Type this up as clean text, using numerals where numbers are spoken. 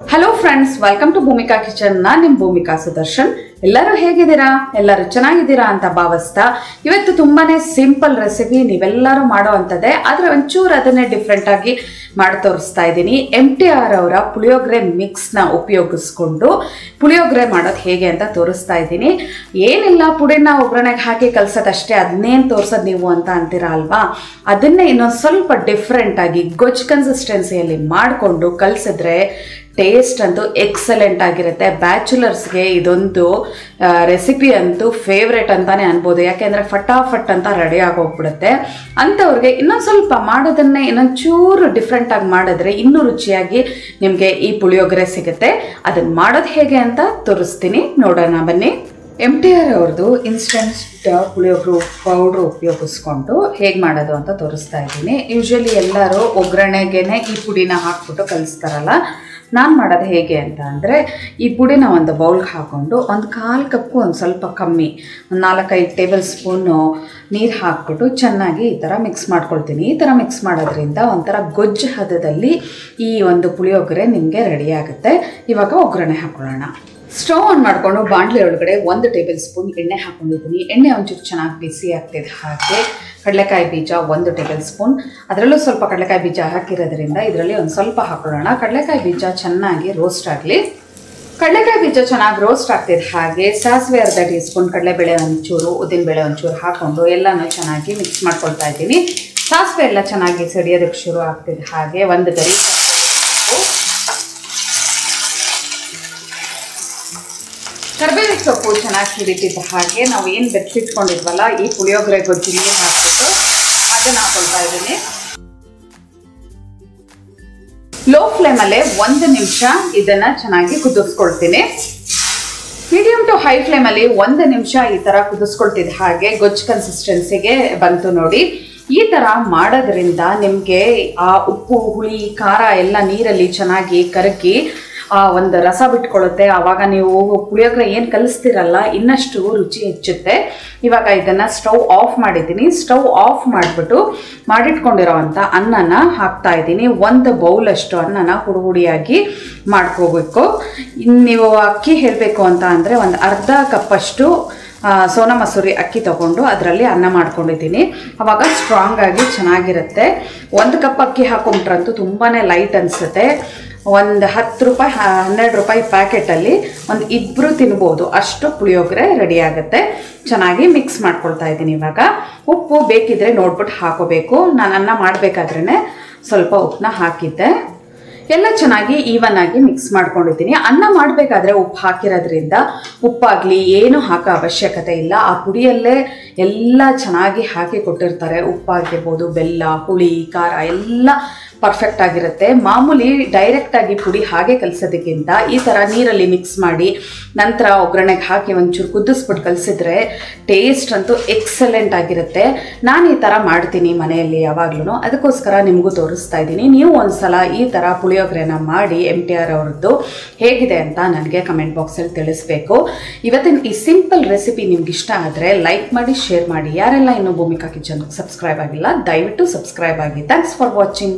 Hello friends, welcome to Bhoomika kitchen. ನಾನು ನಿಮ್ಮ ಭೂಮಿಕಾ ಸುದರ್ಶನ್. ಎಲ್ಲರೂ ಹೇಗಿದ್ದೀರಾ? ಎಲ್ಲರೂ ಚೆನ್ನಾಗಿದ್ದೀರಾ ಅಂತ ಭಾವಿಸ್ತಾ ಇವತ್ತು ತುಂಬಾನೇ ಸಿಂಪಲ್ ರೆಸಿಪಿ ನೀವೆಲ್ಲರೂ ಮಾಡೋ ಅಂಥದ್ದೇ, ಆದರೆ ಒಂಚೂರು ಅದನ್ನೇ ಡಿಫ್ರೆಂಟ್ ಆಗಿ ಮಾಡಿ ತೋರಿಸ್ತಾ ಇದ್ದೀನಿ. MTR ಅವರ ಪುಳಿಯೋಗರೆ ಮಿಕ್ಸ್ನ ಉಪಯೋಗಿಸ್ಕೊಂಡು ಪುಳಿಯೋಗರೆ ಮಾಡೋದು ಹೇಗೆ ಅಂತ ತೋರಿಸ್ತಾ ಇದ್ದೀನಿ. ಏನಿಲ್ಲ, ಪುಡಿನ ಒಗ್ಗರಣೆಗೆ ಹಾಕಿ ಕಲ್ಸೋದಷ್ಟೇ, ಅದನ್ನೇನು ತೋರಿಸೋದು ನೀವು ಅಂತ ಅಂತೀರಾ ಅಲ್ವಾ? ಅದನ್ನೇ ಇನ್ನೊಂದು ಸ್ವಲ್ಪ ಡಿಫ್ರೆಂಟ್ ಆಗಿ ಗೊಜ್ಜು ಕನ್ಸಿಸ್ಟೆನ್ಸಿಯಲ್ಲಿ ಮಾಡಿಕೊಂಡು ಕಲಿಸಿದ್ರೆ ಟೇಸ್ಟ್ ಅಂತೂ ಎಕ್ಸಲೆಂಟ್ ಆಗಿರುತ್ತೆ. ಬ್ಯಾಚುಲರ್ಸ್ಗೆ ಇದೊಂದು ರೆಸಿಪಿ ಅಂತೂ ಫೇವ್ರೇಟ್ ಅಂತಾನೆ ಅನ್ಬೋದು, ಯಾಕೆಂದರೆ ಫಟಾಫಟ್ ಅಂತ ರೆಡಿ ಆಗೋಗ್ಬಿಡುತ್ತೆ. ಅಂಥವ್ರಿಗೆ ಇನ್ನೊಂದು ಸ್ವಲ್ಪ ಮಾಡೋದನ್ನೇ ಇನ್ನೊಂಚೂರು ಡಿಫ್ರೆಂಟಾಗಿ ಮಾಡಿದ್ರೆ ಇನ್ನೂ ರುಚಿಯಾಗಿ ನಿಮಗೆ ಈ ಪುಳಿಯೋಗರೆ ಸಿಗುತ್ತೆ. ಅದನ್ನು ಮಾಡೋದು ಹೇಗೆ ಅಂತ ತೋರಿಸ್ತೀನಿ, ನೋಡೋಣ ಬನ್ನಿ. MTR ಅವ್ರದ್ದು ಇನ್ಸ್ಟೆಂಟ್ ಪುಳಿಯೋಗರೆ ಪೌಡ್ರು ಉಪಯೋಗಿಸ್ಕೊಂಡು ಹೇಗೆ ಮಾಡೋದು ಅಂತ ತೋರಿಸ್ತಾ ಇದ್ದೀನಿ. ಯೂಶ್ವಲಿ ಎಲ್ಲರೂ ಒಗ್ಗರಣೆಗೇನೆ ಈ ಪುಡಿನ ಹಾಕ್ಬಿಟ್ಟು ಕಲಿಸ್ತಾರಲ್ಲ. ನಾನು ಮಾಡೋದು ಹೇಗೆ ಅಂತ ಅಂದರೆ, ಈ ಪುಡಿನ ಒಂದು ಬೌಲ್ಗೆ ಹಾಕ್ಕೊಂಡು ಒಂದು 1/4 ಕಪ್ಗೂ ಒಂದು ಸ್ವಲ್ಪ ಕಮ್ಮಿ, ಒಂದು 4-5 ಟೇಬಲ್ ಸ್ಪೂನು ನೀರು ಹಾಕ್ಬಿಟ್ಟು ಚೆನ್ನಾಗಿ ಈ ಥರ ಮಿಕ್ಸ್ ಮಾಡ್ಕೊಳ್ತೀನಿ. ಈ ಥರ ಮಿಕ್ಸ್ ಮಾಡೋದ್ರಿಂದ ಒಂಥರ ಗೊಜ್ಜು ಹದದಲ್ಲಿ ಈ ಒಂದು ಪುಳಿಯೋಗರೆ ನಿಮಗೆ ರೆಡಿ ಆಗುತ್ತೆ. ಇವಾಗ ಒಗ್ಗರಣೆ ಹಾಕ್ಕೊಳ್ಳೋಣ. ಸ್ಟವ್ ಆನ್ ಮಾಡಿಕೊಂಡು ಬಾಣಲೆ ಒಳಗಡೆ 1 ಟೇಬಲ್ ಸ್ಪೂನ್ ಎಣ್ಣೆ ಹಾಕ್ಕೊಂಡಿದ್ದೀನಿ. ಎಣ್ಣೆ ಒಂಚೂರು ಚೆನ್ನಾಗಿ ಬಿಸಿ ಆಗ್ತಿದೆ. ಹಾಗೆ ಕಡಲೆಕಾಯಿ ಬೀಜ 1 ಟೇಬಲ್ ಸ್ಪೂನ್, ಅದರಲ್ಲೂ ಸ್ವಲ್ಪ ಕಡಲೆಕಾಯಿ ಬೀಜ ಹಾಕಿರೋದ್ರಿಂದ ಇದರಲ್ಲಿ ಒಂದು ಸ್ವಲ್ಪ ಹಾಕೊಳ್ಳೋಣ. ಕಡಲೆಕಾಯಿ ಬೀಜ ಚೆನ್ನಾಗಿ ರೋಸ್ಟ್ ಆಗಲಿ. ಕಡಲೆಕಾಯಿ ಬೀಜ ಚೆನ್ನಾಗಿ ರೋಸ್ಟ್ ಆಗ್ತಿದೆ. ಹಾಗೆ ಸಾಸಿವೆ 1/2 ಟೀ ಸ್ಪೂನ್, ಕಡಲೆಬೇಳೆ ಒಂಚೂರು, ಉದ್ದಿನಬೇಳೆ ಒಂಚೂರು ಹಾಕ್ಕೊಂಡು ಎಲ್ಲನೂ ಚೆನ್ನಾಗಿ ಮಿಕ್ಸ್ ಮಾಡ್ಕೊಳ್ತಾ ಇದ್ದೀನಿ. ಸಾಸಿವೆ ಎಲ್ಲ ಚೆನ್ನಾಗಿ ಸಿಡಿಯೋದಕ್ಕೆ ಶುರು ಆಗ್ತಿದೆ. ಹಾಗೆ 1 ಗರಿ ಕರಿಬೇವಿನ ಸೊಪ್ಪು ಚೆನ್ನಾಗಿ ಹಿಡಿತಿದ್ದ ಹಾಗೆ ನಾವು ಏನು ಬೆರೆಸಿಟ್ಕೊಂಡಿದ್ವಲ್ಲ ಈ ಪುಳಿಯೋಗರೆ ಗೊಜ್ಜಿಗೆ ಹಾಕ್ಬಿಟ್ಟು ಅದನ್ನು ಹಾಕೊಳ್ತಾ ಇದ್ದೀನಿ. ಲೋ ಫ್ಲೇಮಲ್ಲೇ 1 ನಿಮಿಷ ಇದನ್ನು ಚೆನ್ನಾಗಿ ಕುದಿಸ್ಕೊಳ್ತೀನಿ. ಮೀಡಿಯಂ ಟು ಹೈ ಫ್ಲೇಮಲ್ಲಿ 1 ನಿಮಿಷ ಈ ಥರ ಕುದಿಸ್ಕೊಳ್ತಿದ್ದ ಹಾಗೆ ಗೊಜ್ಜು ಕನ್ಸಿಸ್ಟೆನ್ಸಿಗೆ ಬಂತು ನೋಡಿ. ಈ ಥರ ಮಾಡೋದ್ರಿಂದ ನಿಮಗೆ ಆ ಉಪ್ಪು ಹುಳಿ ಖಾರ ಎಲ್ಲ ನೀರಲ್ಲಿ ಚೆನ್ನಾಗಿ ಕರಗಿ ಒಂದು ರಸ ಬಿಟ್ಕೊಳ್ಳುತ್ತೆ. ಆವಾಗ ನೀವು ಪುಳಿಯೋಗರೆ ಏನು ಕಲಿಸ್ತಿರಲ್ಲ ಇನ್ನಷ್ಟು ರುಚಿ ಹೆಚ್ಚುತ್ತೆ. ಇವಾಗ ಇದನ್ನು ಸ್ಟವ್ ಆಫ್ ಮಾಡಿದ್ದೀನಿ. ಸ್ಟವ್ ಆಫ್ ಮಾಡಿಬಿಟ್ಟು ಮಾಡಿಟ್ಕೊಂಡಿರೋವಂಥ ಅನ್ನನ ಹಾಕ್ತಾ ಇದ್ದೀನಿ. 1 ಬೌಲಷ್ಟು ಅನ್ನನ ಹುಡಿಯಾಗಿ ಮಾಡ್ಕೋಬೇಕು. ನೀವು ಅಕ್ಕಿ ಹೇಳಬೇಕು ಅಂತ ಅಂದರೆ ಒಂದು ಅರ್ಧ ಕಪ್ಪಷ್ಟು ಸೋನಾ ಮಸೂರಿ ಅಕ್ಕಿ ತಗೊಂಡು ಅದರಲ್ಲಿ ಅನ್ನ ಮಾಡ್ಕೊಂಡಿದ್ದೀನಿ. ಆವಾಗ ಸ್ಟ್ರಾಂಗ್ ಆಗಿ ಚೆನ್ನಾಗಿರುತ್ತೆ. 1 ಕಪ್ ಅಕ್ಕಿ ಹಾಕೊಂಡ್ರಂತೂ ತುಂಬಾ ಲೈಟ್ ಅನಿಸುತ್ತೆ. ಒಂದು 10 ರೂಪಾಯಿ 12 ರೂಪಾಯಿ ಪ್ಯಾಕೆಟಲ್ಲಿ ಒಂದು 2 ತಿನ್ಬೋದು ಅಷ್ಟು ಪುಳಿಯೋಗರೆ ರೆಡಿ ಆಗುತ್ತೆ. ಚೆನ್ನಾಗಿ ಮಿಕ್ಸ್ ಮಾಡ್ಕೊಳ್ತಾ ಇದ್ದೀನಿ. ಇವಾಗ ಉಪ್ಪು ಬೇಕಿದ್ರೆ ನೋಡ್ಬಿಟ್ಟು ಹಾಕೋಬೇಕು. ನಾನು ಅನ್ನ ಮಾಡಬೇಕಾದ್ರೇ ಸ್ವಲ್ಪ ಉಪ್ಪನ್ನ ಹಾಕಿದ್ದೆ. ಎಲ್ಲ ಚೆನ್ನಾಗಿ ಈವನ್ ಆಗಿ ಮಿಕ್ಸ್ ಮಾಡ್ಕೊಂಡಿದ್ದೀನಿ. ಅನ್ನ ಮಾಡಬೇಕಾದ್ರೆ ಉಪ್ಪು ಹಾಕಿರೋದ್ರಿಂದ ಉಪ್ಪಾಗಲಿ ಏನು ಹಾಕೋ ಅವಶ್ಯಕತೆ ಇಲ್ಲ. ಆ ಪುಡಿಯಲ್ಲೇ ಎಲ್ಲ ಚೆನ್ನಾಗಿ ಹಾಕಿ ಕೊಟ್ಟಿರ್ತಾರೆ. ಉಪ್ಪಾಗಿರ್ಬೋದು, ಬೆಲ್ಲ, ಹುಳಿ, ಖಾರ ಎಲ್ಲ ಪರ್ಫೆಕ್ಟ್ ಆಗಿರುತ್ತೆ. ಮಾಮೂಲಿ ಡೈರೆಕ್ಟಾಗಿ ಪುಡಿ ಹಾಗೆ ಕಲಿಸೋದಕ್ಕಿಂತ ಈ ಥರ ನೀರಲ್ಲಿ ಮಿಕ್ಸ್ ಮಾಡಿ ನಂತರ ಒಗ್ಗರಣೆಗೆ ಹಾಕಿ ಒಂಚೂರು ಕುದಿಸ್ಬಿಟ್ಟು ಕಲಿಸಿದ್ರೆ ಟೇಸ್ಟ್ ಅಂತೂ ಎಕ್ಸಲೆಂಟ್ ಆಗಿರುತ್ತೆ. ನಾನು ಈ ಥರ ಮಾಡ್ತೀನಿ ಮನೆಯಲ್ಲಿ ಯಾವಾಗ್ಲೂ, ಅದಕ್ಕೋಸ್ಕರ ನಿಮಗೂ ತೋರಿಸ್ತಾ ಇದ್ದೀನಿ. ನೀವು ಒಂದ್ಸಲ ಈ ಥರ ಪುಳಿಯೋಗರೆನ ಮಾಡಿ MTR ಅವ್ರದ್ದು ಹೇಗಿದೆ ಅಂತ ನನಗೆ ಕಮೆಂಟ್ ಬಾಕ್ಸಲ್ಲಿ ತಿಳಿಸ್ಬೇಕು. ಇವತ್ತಿನ ಈ ಸಿಂಪಲ್ ರೆಸಿಪಿ ನಿಮ್ಗೆ ಇಷ್ಟ ಆದರೆ ಲೈಕ್ ಮಾಡಿ, ಶೇರ್ ಮಾಡಿ. ಯಾರೆಲ್ಲ ಇನ್ನೂ ಭೂಮಿಕಾ ಕಿಚನ್ಗೆ ಸಬ್ಸ್ಕ್ರೈಬ್ ಆಗಿಲ್ಲ ದಯವಿಟ್ಟು ಸಬ್ಸ್ಕ್ರೈಬ್ ಆಗಿ. Thanks for watching.